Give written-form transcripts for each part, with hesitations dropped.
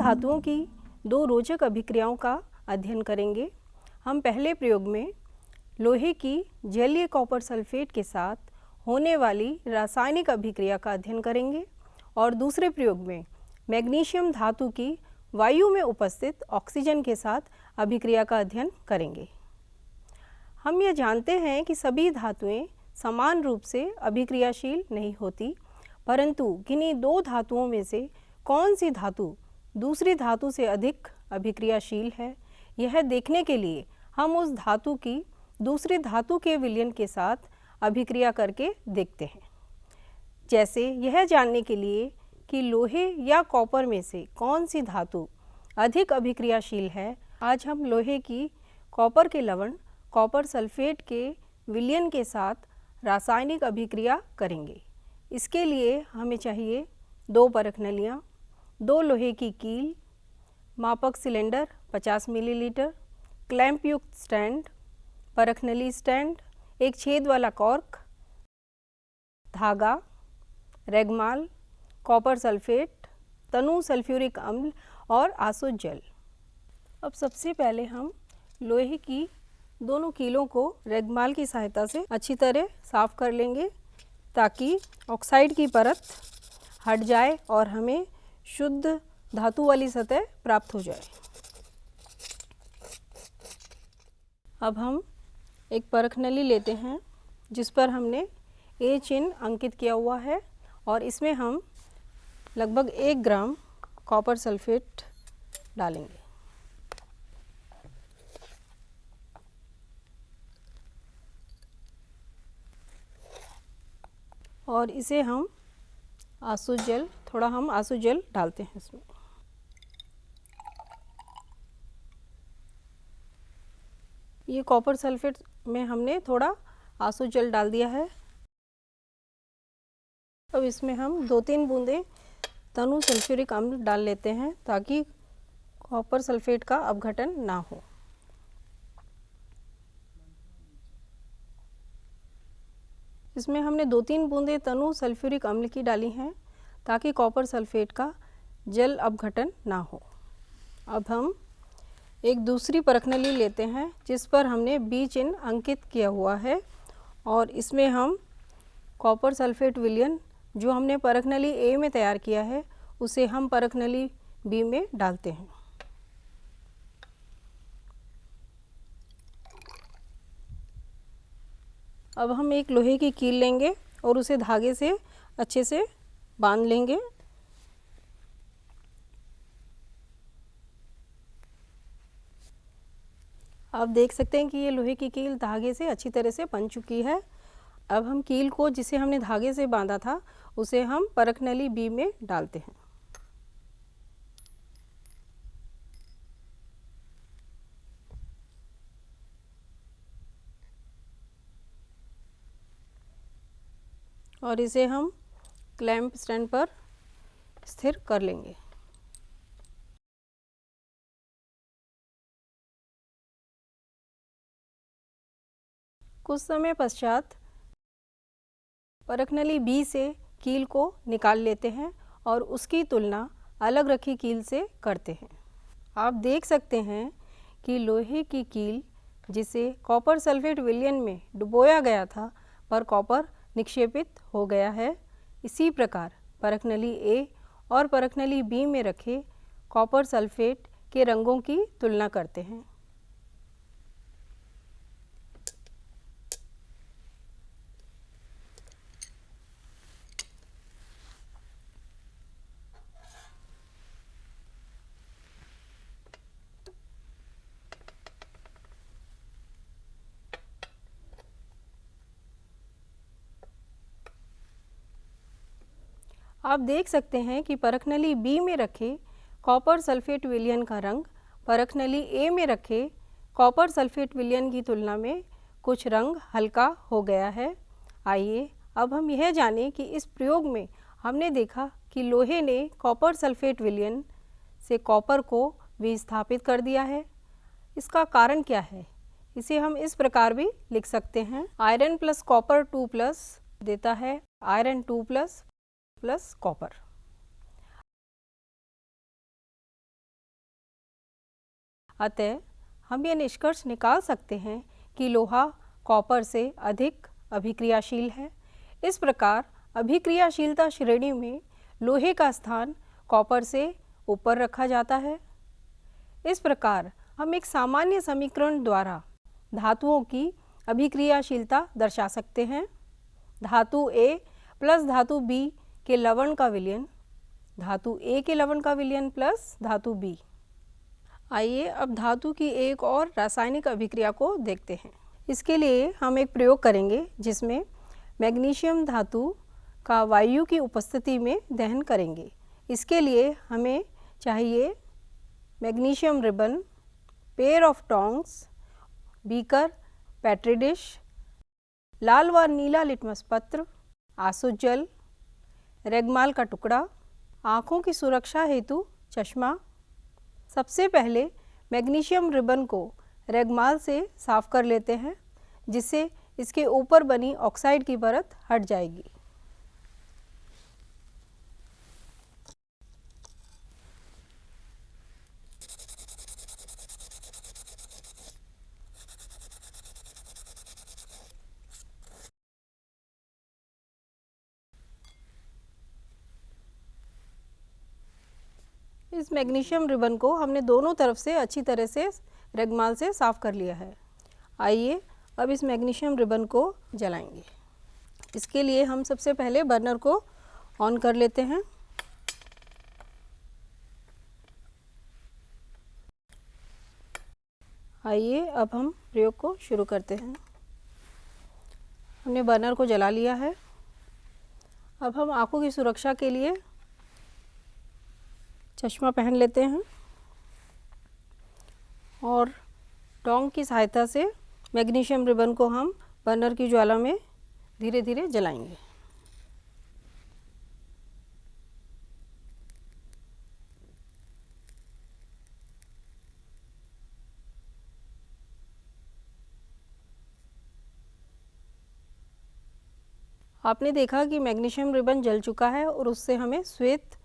धातुओं की दो रोचक अभिक्रियाओं का अध्ययन करेंगे। हम पहले प्रयोग में लोहे की जलीय कॉपर सल्फेट के साथ होने वाली रासायनिक अभिक्रिया का अध्ययन करेंगे और दूसरे प्रयोग में मैग्नीशियम धातु की वायु में उपस्थित ऑक्सीजन के साथ अभिक्रिया का अध्ययन करेंगे। हम यह जानते हैं कि सभी धातुएं समान रूप से अभिक्रियाशील नहीं होती, परंतु किन्हीं दो धातुओं में से कौन सी धातु दूसरी धातु से अधिक अभिक्रियाशील है, यह देखने के लिए हम उस धातु की दूसरी धातु के विलयन के साथ अभिक्रिया करके देखते हैं। जैसे यह जानने के लिए कि लोहे या कॉपर में से कौन सी धातु अधिक अभिक्रियाशील है, आज हम लोहे की कॉपर के लवण कॉपर सल्फेट के विलयन के साथ रासायनिक अभिक्रिया करेंगे। इसके लिए हमें चाहिए दो परख नलियाँ, दो लोहे की कील, मापक सिलेंडर 50 मिलीलीटर, क्लैंप युक्त स्टैंड, परख नली स्टैंड, एक छेद वाला कॉर्क, धागा, रेगमाल, कॉपर सल्फेट, तनु सल्फ्यूरिक अम्ल और आसुत जल। अब सबसे पहले हम लोहे की दोनों कीलों को रेगमाल की सहायता से अच्छी तरह साफ कर लेंगे ताकि ऑक्साइड की परत हट जाए और हमें शुद्ध धातु वाली सतह प्राप्त हो जाए। अब हम एक परख नली लेते हैं जिस पर हमने ए चिन्ह अंकित किया हुआ है और इसमें हम लगभग 1 ग्राम कॉपर सल्फेट डालेंगे। और इसे हम आसुत जल, थोड़ा हम आसुत जल डालते हैं इसमें। ये कॉपर सल्फेट में हमने थोड़ा आसुत जल डाल दिया है। अब इसमें हम 2-3 बूंदें तनु सल्फ्यूरिक अम्ल डाल लेते हैं ताकि कॉपर सल्फेट का अपघटन ना हो। इसमें हमने 2-3 बूंदें तनु सल्फ्यूरिक अम्ल की डाली हैं ताकि कॉपर सल्फेट का जल अपघटन ना हो। अब हम एक दूसरी परख नली लेते हैं जिस पर हमने बी चिन्ह अंकित किया हुआ है और इसमें हम कॉपर सल्फेट विलयन जो हमने परख नली ए में तैयार किया है उसे हम परख नली बी में डालते हैं। अब हम एक लोहे की कील लेंगे और उसे धागे से अच्छे से बांध लेंगे। आप देख सकते हैं कि ये लोहे की कील धागे से अच्छी तरह से बंध चुकी है। अब हम कील को जिसे हमने धागे से बांधा था उसे हम परख नली बी में डालते हैं। और इसे हम क्लैंप स्टैंड पर स्थिर कर लेंगे। कुछ समय पश्चात परख नली बी से कील को निकाल लेते हैं और उसकी तुलना अलग रखी कील से करते हैं। आप देख सकते हैं कि लोहे की कील जिसे कॉपर सल्फेट विलयन में डुबोया गया था पर कॉपर निक्षेपित हो गया है। इसी प्रकार परख नली ए और परख नली बी में रखे कॉपर सल्फेट के रंगों की तुलना करते हैं। आप देख सकते हैं कि परख नली बी में रखे कॉपर सल्फेट विलयन का रंग परख नली ए में रखे कॉपर सल्फेट विलयन की तुलना में कुछ रंग हल्का हो गया है। आइए अब हम यह जानें कि इस प्रयोग में हमने देखा कि लोहे ने कॉपर सल्फेट विलयन से कॉपर को विस्थापित कर दिया है। इसका कारण क्या है? इसे हम इस प्रकार भी लिख सकते हैं, आयरन प्लस कॉपर 2+ देता है आयरन 2+ कॉपर। अतः हम ये निष्कर्ष निकाल सकते हैं कि लोहा कॉपर से अधिक अभिक्रियाशील है। इस प्रकार अभिक्रियाशीलता श्रेणी में लोहे का स्थान कॉपर से ऊपर रखा जाता है। इस प्रकार हम एक सामान्य समीकरण द्वारा धातुओं की अभिक्रियाशीलता दर्शा सकते हैं। धातु A प्लस धातु B के लवण का विलयन धातु A के लवण का विलयन प्लस धातु B। आइए अब धातु की एक और रासायनिक अभिक्रिया को देखते हैं। इसके लिए हम एक प्रयोग करेंगे जिसमें मैग्नीशियम धातु का वायु की उपस्थिति में दहन करेंगे। इसके लिए हमें चाहिए magnesium ribbon, pair of tongs, beaker, petri dish, लाल व नीला लिटमस पत्र, आसुत जल, रेगमाल का टुकड़ा, आँखों की सुरक्षा हेतु चश्मा। सबसे पहले मैग्नीशियम रिबन को रेगमाल से साफ कर लेते हैं जिससे इसके ऊपर बनी ऑक्साइड की परत हट जाएगी। इस मैग्नीशियम रिबन को हमने दोनों तरफ से अच्छी तरह से रेगमाल से साफ कर लिया है। आइए अब इस मैग्नीशियम रिबन को जलाएंगे। इसके लिए हम सबसे पहले बर्नर को ऑन कर लेते हैं। आइए अब हम प्रयोग को शुरू करते हैं। हमने बर्नर को जला लिया है। अब हम आँखों की सुरक्षा के लिए चश्मा पहन लेते हैं और टोंग की सहायता से मैग्नीशियम रिबन को हम बर्नर की ज्वाला में धीरे धीरे जलाएंगे। आपने देखा कि मैग्नीशियम रिबन जल चुका है और उससे हमें श्वेत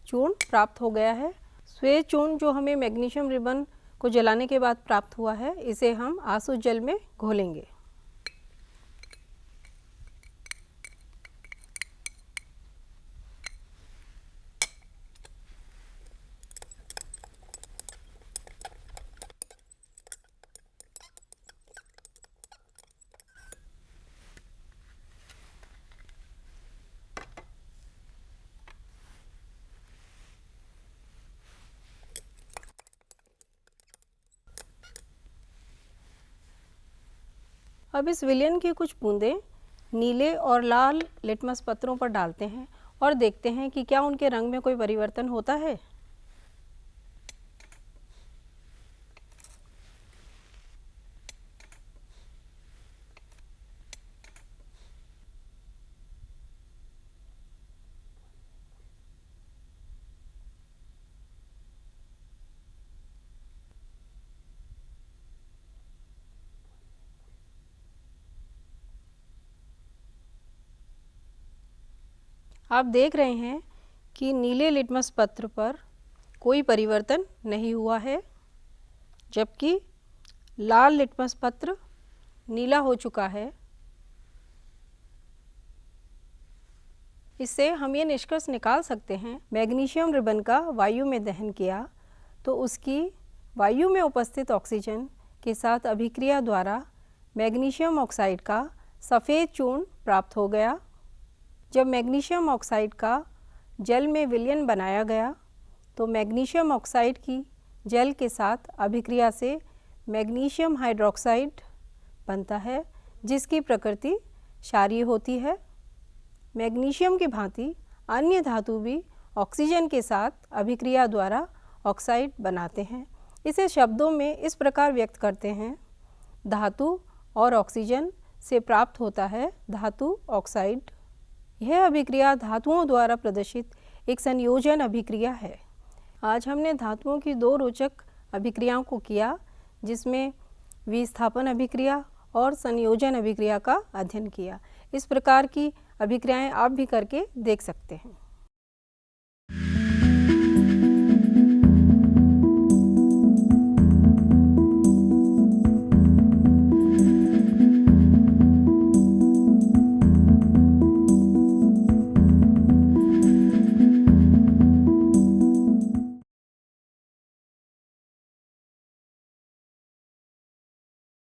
चूर्ण प्राप्त हो गया है। श्वेत चूर्ण जो हमें मैग्नीशियम रिबन को जलाने के बाद प्राप्त हुआ है, इसे हम आसुत जल में घोलेंगे। अब इस विलयन की कुछ बूंदें नीले और लाल लिटमस पत्रों पर डालते हैं और देखते हैं कि क्या उनके रंग में कोई परिवर्तन होता है। आप देख रहे हैं कि नीले लिटमस पत्र पर कोई परिवर्तन नहीं हुआ है, जबकि लाल लिटमस पत्र नीला हो चुका है। इससे हम ये निष्कर्ष निकाल सकते हैं, मैग्नीशियम रिबन का वायु में दहन किया तो उसकी वायु में उपस्थित ऑक्सीजन के साथ अभिक्रिया द्वारा मैग्नीशियम ऑक्साइड का सफ़ेद चूर्ण प्राप्त हो गया। जब मैग्नीशियम ऑक्साइड का जल में विलयन बनाया गया तो मैग्नीशियम ऑक्साइड की जल के साथ अभिक्रिया से मैग्नीशियम हाइड्रोक्साइड बनता है जिसकी प्रकृति क्षारीय होती है। मैग्नीशियम की भांति अन्य धातु भी ऑक्सीजन के साथ अभिक्रिया द्वारा ऑक्साइड बनाते हैं। इसे शब्दों में इस प्रकार व्यक्त करते हैं, धातु और ऑक्सीजन से प्राप्त होता है धातु ऑक्साइड। यह अभिक्रिया धातुओं द्वारा प्रदर्शित एक संयोजन अभिक्रिया है। आज हमने धातुओं की दो रोचक अभिक्रियाओं को किया जिसमें विस्थापन अभिक्रिया और संयोजन अभिक्रिया का अध्ययन किया। इस प्रकार की अभिक्रियाएं आप भी करके देख सकते हैं।